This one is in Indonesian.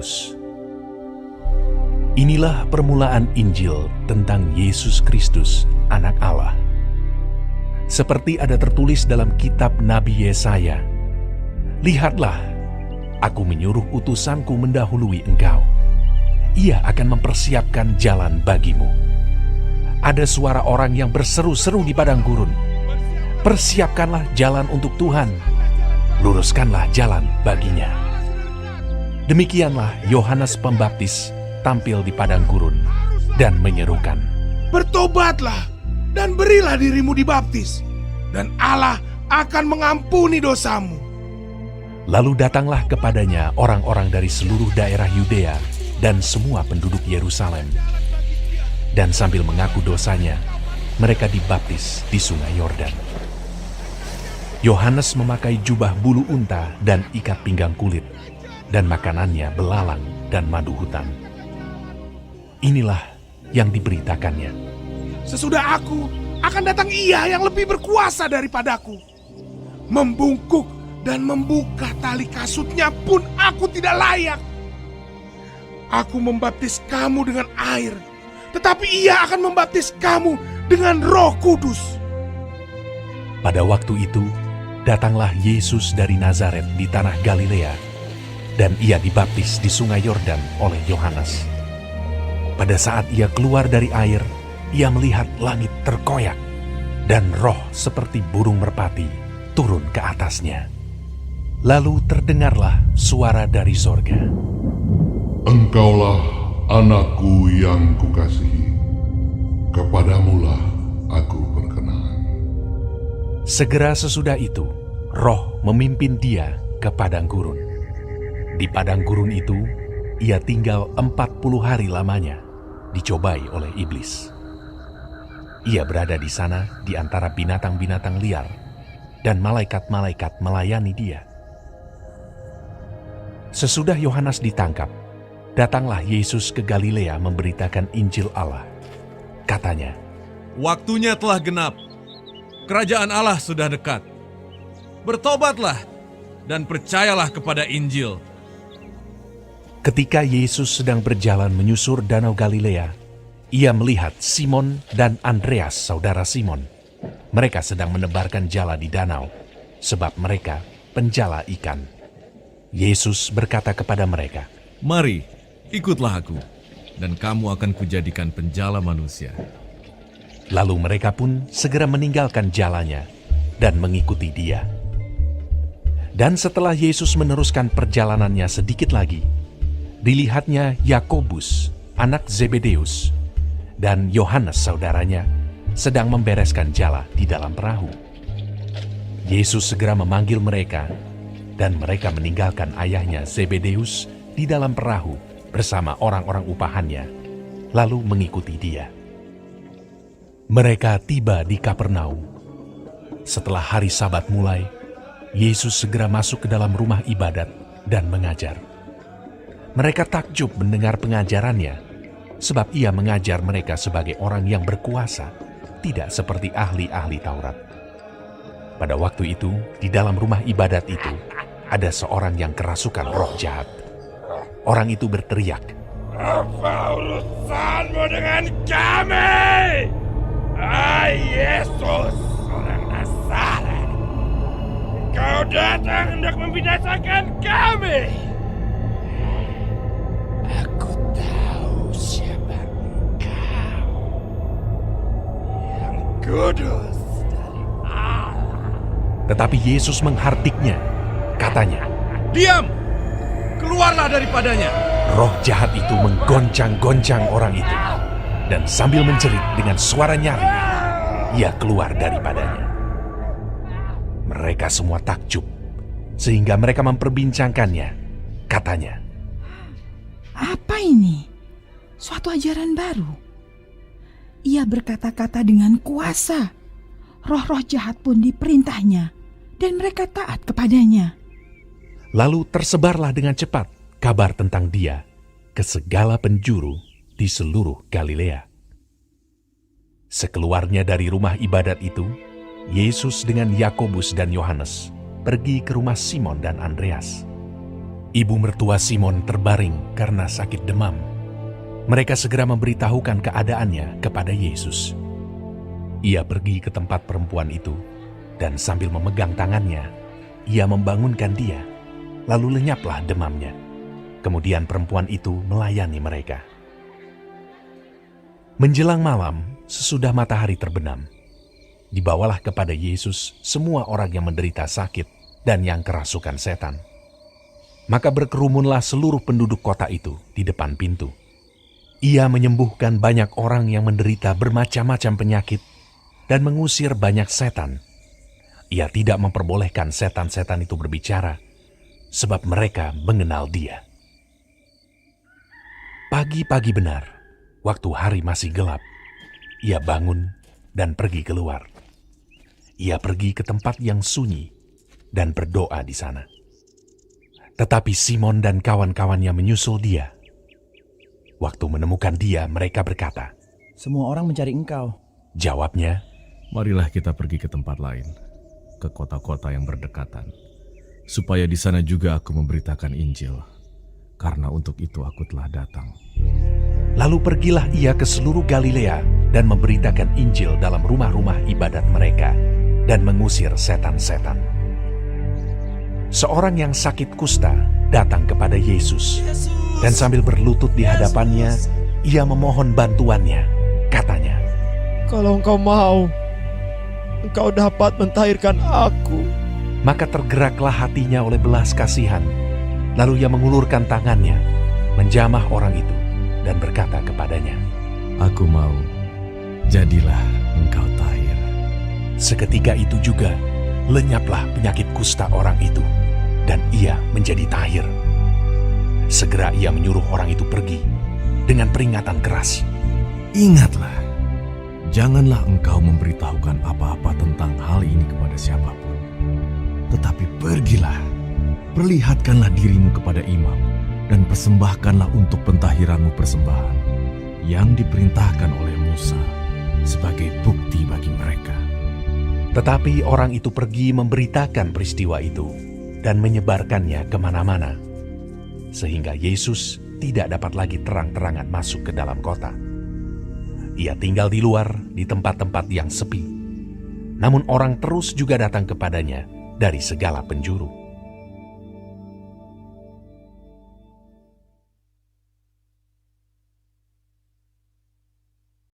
Markus. Inilah permulaan Injil tentang Yesus Kristus, Anak Allah. Seperti ada tertulis dalam kitab Nabi Yesaya, "Lihatlah, aku menyuruh utusanku mendahului engkau. Ia akan mempersiapkan jalan bagimu." Ada suara orang yang berseru-seru di padang gurun, "Persiapkanlah jalan untuk Tuhan, luruskanlah jalan baginya." Demikianlah Yohanes Pembaptis tampil di padang gurun dan menyerukan, "Bertobatlah dan berilah dirimu dibaptis, dan Allah akan mengampuni dosamu." Lalu datanglah kepadanya orang-orang dari seluruh daerah Yudea dan semua penduduk Yerusalem. Dan sambil mengaku dosanya, mereka dibaptis di sungai Yordan. Yohanes memakai jubah bulu unta dan ikat pinggang kulit, dan makanannya belalang dan madu hutan. Inilah yang diberitakannya, "Sesudah aku, akan datang Ia yang lebih berkuasa daripadaku. Membungkuk dan membuka tali kasutnya pun aku tidak layak. Aku membaptis kamu dengan air, tetapi Ia akan membaptis kamu dengan Roh Kudus." Pada waktu itu, datanglah Yesus dari Nazaret di tanah Galilea, dan Ia dibaptis di sungai Yordan oleh Yohanes. Pada saat Ia keluar dari air, Ia melihat langit terkoyak, dan roh seperti burung merpati turun ke atasnya. Lalu terdengarlah suara dari sorga, "Engkaulah anakku yang kukasihi, kepadamulah aku berkenan." Segera sesudah itu, roh memimpin Dia ke padang gurun. Di padang gurun itu, Ia tinggal 40 hari lamanya, dicobai oleh iblis. Ia berada di sana di antara binatang-binatang liar, dan malaikat-malaikat melayani Dia. Sesudah Yohanes ditangkap, datanglah Yesus ke Galilea memberitakan Injil Allah. Katanya, "Waktunya telah genap. Kerajaan Allah sudah dekat. Bertobatlah dan percayalah kepada Injil." Ketika Yesus sedang berjalan menyusur danau Galilea, Ia melihat Simon dan Andreas, saudara Simon. Mereka sedang menebarkan jala di danau, sebab mereka penjala ikan. Yesus berkata kepada mereka, "Mari, ikutlah aku, dan kamu akan kujadikan penjala manusia." Lalu mereka pun segera meninggalkan jalannya dan mengikuti Dia. Dan setelah Yesus meneruskan perjalanannya sedikit lagi, dilihatnya Yakobus, anak Zebedeus, dan Yohanes saudaranya sedang membereskan jala di dalam perahu. Yesus segera memanggil mereka, dan mereka meninggalkan ayahnya Zebedeus di dalam perahu bersama orang-orang upahannya, lalu mengikuti Dia. Mereka tiba di Kapernaum. Setelah hari Sabat mulai, Yesus segera masuk ke dalam rumah ibadat dan mengajar. Mereka takjub mendengar pengajarannya, sebab Ia mengajar mereka sebagai orang yang berkuasa, tidak seperti ahli-ahli Taurat. Pada waktu itu, di dalam rumah ibadat itu, ada seorang yang kerasukan roh jahat. Orang itu berteriak, "Apa urusanmu dengan kami, hai Yesus, orang Nazaret? Kau datang hendak membinasakan kami. Aku tahu siapa engkau, yang kudus dari Allah." Tetapi Yesus menghardiknya, katanya, "Diam! Keluarlah daripadanya!" Roh jahat itu menggoncang-goncang orang itu, dan sambil menjerit dengan suara nyaring, Ia keluar daripadanya. Mereka semua takjub, sehingga mereka memperbincangkannya. Katanya, "Apa ini? Suatu ajaran baru. Ia berkata-kata dengan kuasa. Roh-roh jahat pun diperintahnya, dan mereka taat kepadanya." Lalu tersebarlah dengan cepat kabar tentang Dia ke segala penjuru di seluruh Galilea. Sekeluarnya dari rumah ibadat itu, Yesus dengan Yakobus dan Yohanes pergi ke rumah Simon dan Andreas. Ibu mertua Simon terbaring karena sakit demam. Mereka segera memberitahukan keadaannya kepada Yesus. Ia pergi ke tempat perempuan itu, dan sambil memegang tangannya, ia membangunkan dia, lalu lenyaplah demamnya. Kemudian perempuan itu melayani mereka. Menjelang malam, sesudah matahari terbenam, dibawalah kepada Yesus semua orang yang menderita sakit dan yang kerasukan setan. Maka berkerumunlah seluruh penduduk kota itu di depan pintu. Ia menyembuhkan banyak orang yang menderita bermacam-macam penyakit dan mengusir banyak setan. Ia tidak memperbolehkan setan-setan itu berbicara, sebab mereka mengenal Dia. Pagi-pagi benar, waktu hari masih gelap, ia bangun dan pergi keluar. Ia pergi ke tempat yang sunyi dan berdoa di sana. Tetapi Simon dan kawan-kawannya menyusul dia. Waktu menemukan dia, mereka berkata, "Semua orang mencari engkau." Jawabnya, Marilah kita pergi ke tempat lain, ke kota-kota yang berdekatan, supaya di sana juga aku memberitakan Injil, karena untuk itu aku telah datang. lalu pergilah ia ke seluruh Galilea dan memberitakan Injil dalam rumah-rumah ibadat mereka dan mengusir setan-setan. Seorang yang sakit kusta datang kepada Yesus, dan sambil berlutut di hadapannya, ia memohon bantuannya. Katanya, "Kalau engkau mau, engkau dapat mentahirkan aku." maka tergeraklah hatinya oleh belas kasihan. Lalu ia mengulurkan tangannya, menjamah orang itu, dan berkata kepadanya, Aku mau, jadilah engkau tahir. seketika itu juga lenyaplah penyakit kusta orang itu, dan ia menjadi tahir. Segera ia menyuruh orang itu pergi dengan peringatan keras. Ingatlah, janganlah engkau memberitahukan apa-apa tentang hal ini kepada siapapun. Tetapi pergilah, perlihatkanlah dirimu kepada imam, dan persembahkanlah untuk pentahiranmu persembahan yang diperintahkan oleh Musa sebagai bukti bagi mereka. Tetapi orang itu pergi memberitakan peristiwa itu dan menyebarkannya kemana-mana, sehingga Yesus tidak dapat lagi terang-terangan masuk ke dalam kota. Ia tinggal di luar, di tempat-tempat yang sepi. Namun orang terus juga datang kepadanya dari segala penjuru.